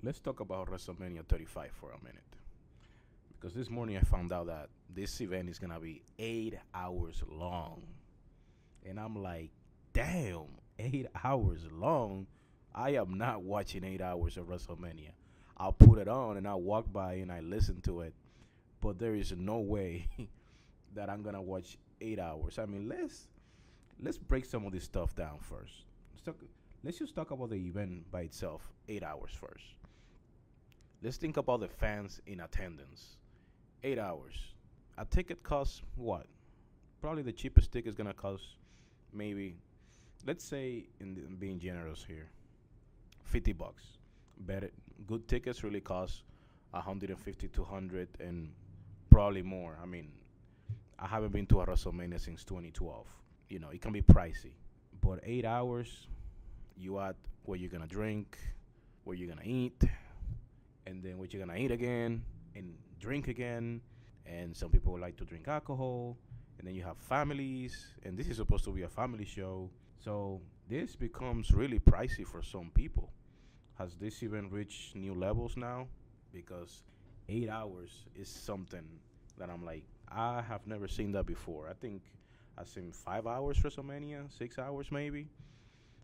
Let's talk about WrestleMania 35 for a minute. Because this morning I found out that this event is going to be 8 hours long. And I'm like, damn, 8 hours long? I am not watching 8 hours of WrestleMania. I'll put it on and I'll walk by and I listen to it. But there is no way that I'm going to watch 8 hours. I mean, let's break some of this stuff down first. Let's just talk about the event by itself, 8 hours first. Let's think about the fans in attendance. 8 hours. A ticket costs what? Probably the cheapest ticket is gonna cost maybe, let's say, in being generous here, $50. Better good tickets really cost 150, 200, and probably more. I mean, I haven't been to a WrestleMania since 2012. It can be pricey, but 8 hours, you add what you're gonna drink, what you're gonna eat, and then what you're gonna eat again and drink again. And some people like to drink alcohol, and then you have families, and this is supposed to be a family show. So this becomes really pricey for some people. Has this even reached new levels now? Because 8 hours is something that I'm like, I have never seen that before. I think I've seen 5 hours WrestleMania, 6 hours maybe.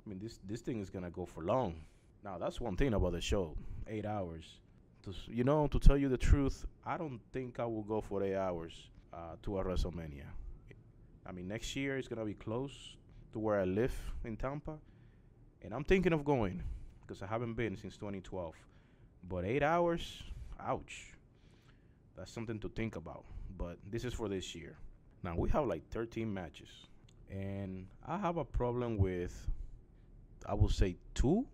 I mean, this thing is gonna go for long. Now that's one thing about the show, 8 hours. To tell you the truth, I don't think I will go for 8 hours to a WrestleMania. I mean, next year is gonna be close to where I live in Tampa, and I'm thinking of going because I haven't been since 2012. But 8 hours, ouch. That's something to think about. But this is for this year. Now we have like 13 matches, and I have a problem with, I will say, two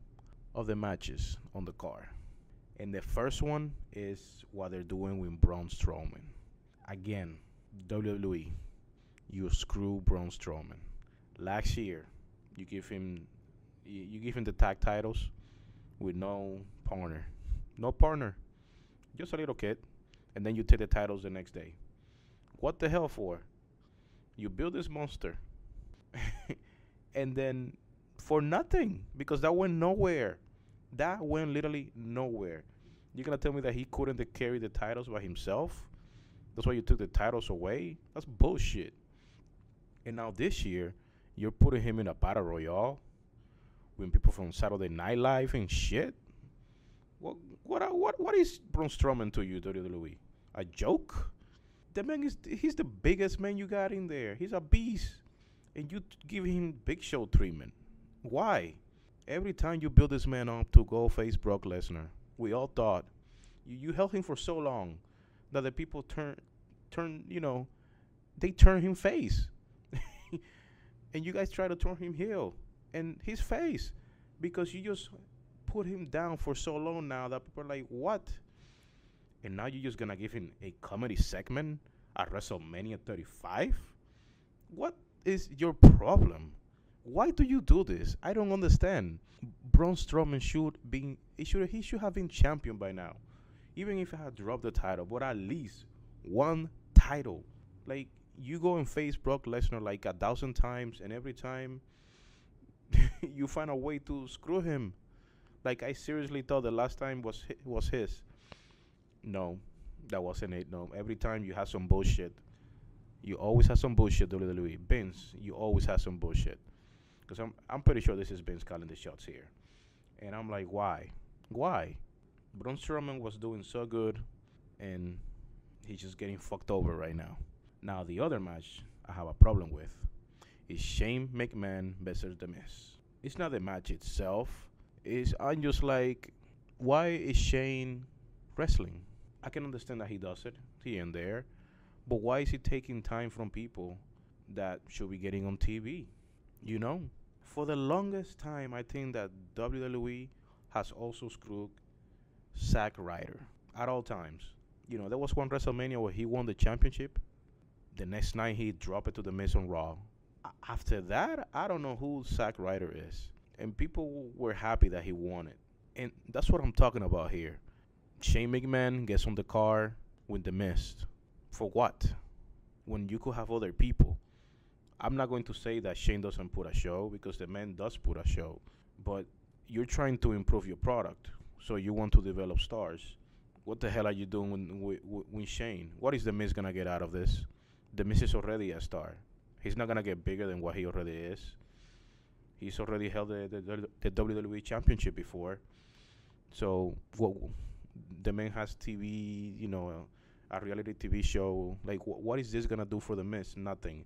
of the matches on the card. And the first one is what they're doing with Braun Strowman. Again, WWE, you screw Braun Strowman. Last year, you give him the tag titles with no partner, just a little kid, and then you take the titles the next day. What the hell for? You build this monster, and then for nothing, because that went nowhere. That went literally nowhere. You're going to tell me that he couldn't carry the titles by himself? That's why you took the titles away? That's bullshit. And now this year, you're putting him in a battle royale with people from Saturday Night Live and shit? What is Braun Strowman to you, WWE? A joke? The man he's the biggest man you got in there. He's a beast. And you give him Big Show treatment. Why? Every time you build this man up to go face Brock Lesnar, we all thought you held him for so long that the people they turn him face. And you guys try to turn him heel and his face because you just put him down for so long now that people are like, what? And now you're just going to give him a comedy segment at WrestleMania 35? What is your problem? Why do you do this? I don't understand. Braun Strowman he should have been champion by now. Even if I had dropped the title, but at least one title. Like, you go and face Brock Lesnar like 1,000 times, and every time you find a way to screw him. Like, I seriously thought the last time was his. No, that wasn't it. No, every time you have some bullshit. You always have some bullshit, WWE. Vince, you always have some bullshit. Because I'm pretty sure this is Vince calling the shots here. And I'm like, why? Why? Braun Strowman was doing so good, and he's just getting fucked over right now. Now, the other match I have a problem with is Shane McMahon versus The Miz. It's not the match itself. I'm just like, why is Shane wrestling? I can understand that he does it here and there, but why is he taking time from people that should be getting on TV? For the longest time, I think that WWE has also screwed Zack Ryder at all times. There was one WrestleMania where he won the championship. The next night, he dropped it to The Miz on Raw. After that, I don't know who Zack Ryder is. And people were happy that he won it. And that's what I'm talking about here. Shane McMahon gets on the car with The Miz. For what? When you could have other people. I'm not going to say that Shane doesn't put a show, because the man does put a show. But you're trying to improve your product. So you want to develop stars. What the hell are you doing with Shane? What is the Miz gonna get out of this? The Miz is already a star. He's not gonna get bigger than what he already is. He's already held the WWE Championship before. So what? The man has TV, a reality TV show. Like, what is this gonna do for the Miz? Nothing.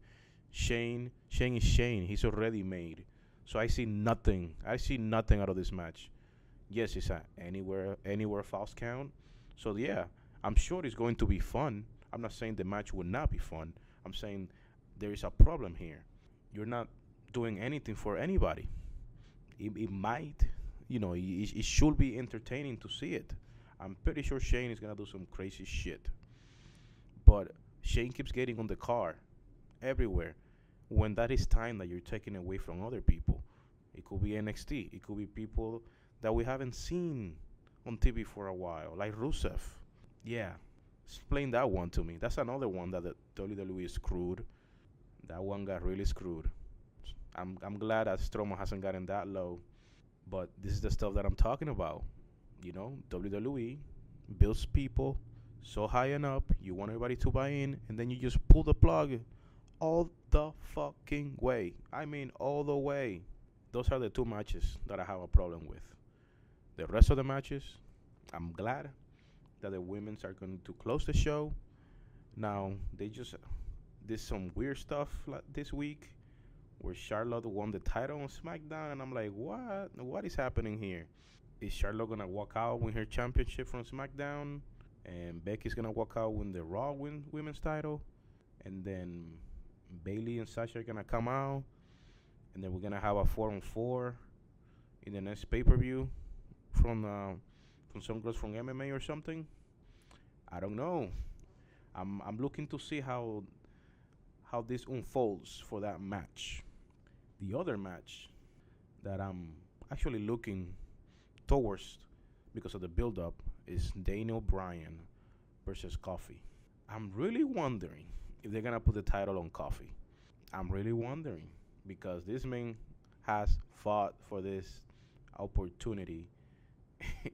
Shane is Shane. He's already made. So I see nothing. I see nothing out of this match. Yes, it's a anywhere false count. So yeah, I'm sure it's going to be fun. I'm not saying the match will not be fun. I'm saying there is a problem here. You're not doing anything for anybody. It might, it should be entertaining to see it. I'm pretty sure Shane is gonna do some crazy shit. But Shane keeps getting on the car everywhere. When that is time that you're taking away from other people, it could be NXT. It could be people that we haven't seen on TV for a while, like Rusev. Yeah, explain that one to me. That's another one that the WWE screwed. That one got really screwed. I'm glad that Strowman hasn't gotten that low, but this is the stuff that I'm talking about. WWE builds people so high and up, you want everybody to buy in, and then you just pull the plug all the fucking way. I mean, all the way. Those are the two matches that I have a problem with. The rest of the matches, I'm glad that the women's are going to close the show. Now, they just did some weird stuff like this week where Charlotte won the title on SmackDown, and I'm like, what? What is happening here? Is Charlotte going to walk out with her championship from SmackDown? And Becky's going to walk out with the Raw women's title? And then Bayley and Sasha are going to come out? And then we're going to have a 4-on-4 in the next pay-per-view from some girls from MMA or something? I don't know. I'm looking to see how this unfolds for that match. The other match that I'm actually looking towards because of the build-up is Daniel Bryan versus Kofi. I'm really wondering if they're gonna put the title on Kofi. I'm really wondering because this man has fought for this opportunity.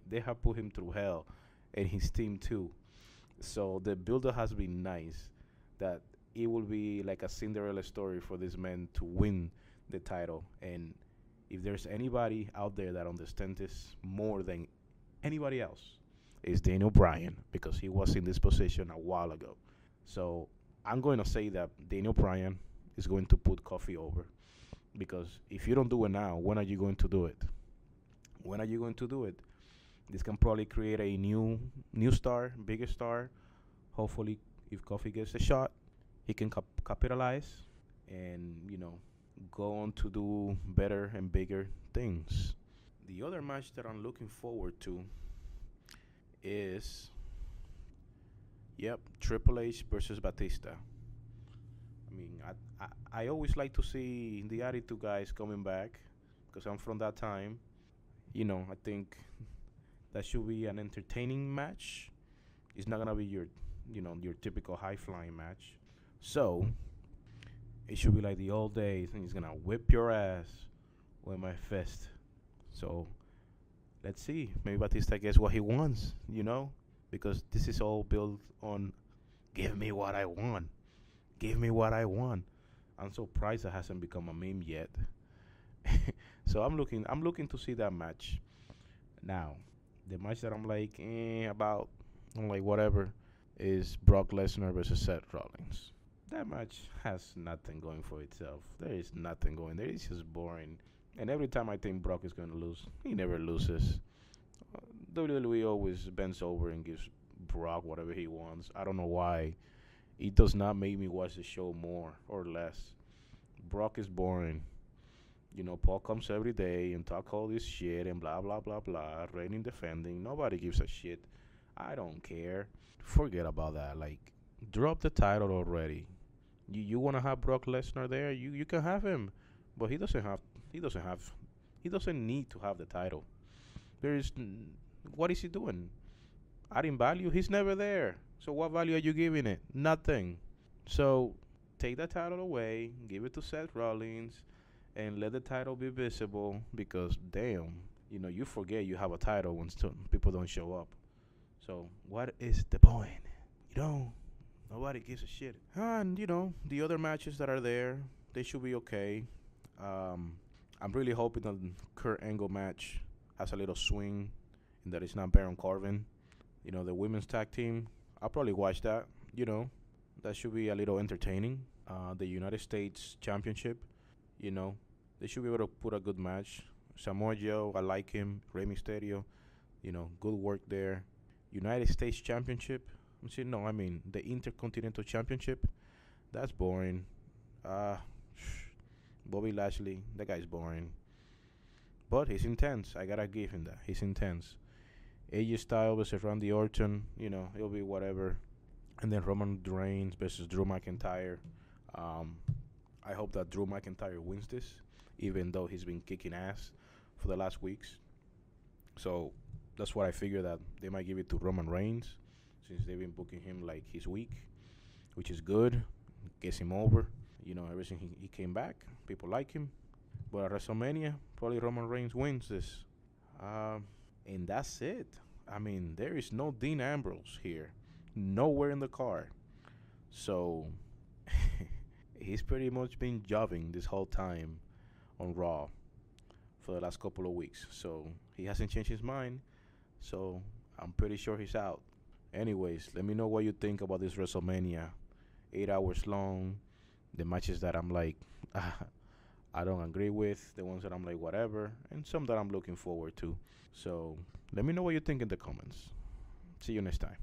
They have put him through hell, and his team too. So the build-up has been nice. That it will be like a Cinderella story for this man to win the title. And if there's anybody out there that understands this more than anybody else, it's Daniel Bryan, because he was in this position a while ago. So I'm going to say that Daniel Bryan is going to put Kofi over, because if you don't do it now, when are you going to do it? When are you going to do it? This can probably create a new star, bigger star. Hopefully, if Kofi gets a shot, he can capitalize and, go on to do better and bigger things. The other match that I'm looking forward to is, Triple H versus Batista. I mean, I always like to see the Attitude guys coming back because I'm from that time. I think that should be an entertaining match. It's not going to be your typical high-flying match. So it should be like the old days, and he's gonna whip your ass with my fist. So let's see. Maybe Batista gets what he wants, because this is all built on give me what I want. Give me what I want. I'm surprised it hasn't become a meme yet. So I'm looking to see that match. Now, the match that I'm like about, I'm like whatever, is Brock Lesnar versus Seth Rollins. That match has nothing going for itself. There is nothing going there. It's just boring. And every time I think Brock is going to lose, he never loses. WWE always bends over and gives Brock whatever he wants. I don't know why. It does not make me watch the show more or less. Brock is boring. Paul comes every day and talk all this shit and blah, blah, blah, blah. Reigning, defending. Nobody gives a shit. I don't care. Forget about that. Like, drop the title already. You want to have Brock Lesnar there? You can have him, but he doesn't need to have the title. What is he doing? Adding value? He's never there. So what value are you giving it? Nothing. So take that title away, give it to Seth Rollins, and let the title be visible, because damn, You forget you have a title when people don't show up. So what is the point? You know, nobody gives a shit. And the other matches that are there, they should be okay. Um, I'm really hoping that the Kurt Angle match has a little swing, and that it's not Baron Corbin. The women's tag team. I'll probably watch that. That should be a little entertaining. The United States Championship. You know, they should be able to put a good match. Samoa Joe, I like him. Rey Mysterio, good work there. United States Championship. No, I mean the Intercontinental Championship. That's boring. Uh, Bobby Lashley, that guy's boring. But he's intense. I gotta give him that. He's intense. AJ Styles versus Randy Orton, it'll be whatever. And then Roman Reigns versus Drew McIntyre. Um, I hope that Drew McIntyre wins this, even though he's been kicking ass for the last weeks. So that's what I figure, that they might give it to Roman Reigns, since they've been booking him like he's weak, which is good. Gets him over. Ever since he came back, people like him. But at WrestleMania, probably Roman Reigns wins this. And that's it. I mean, there is no Dean Ambrose here. Nowhere in the card. So, he's pretty much been jobbing this whole time on Raw for the last couple of weeks. So, he hasn't changed his mind. So, I'm pretty sure he's out. Anyways, let me know what you think about this WrestleMania. 8 hours long. The matches that I'm like, I don't agree with. The ones that I'm like, whatever. And some that I'm looking forward to. So, let me know what you think in the comments. See you next time.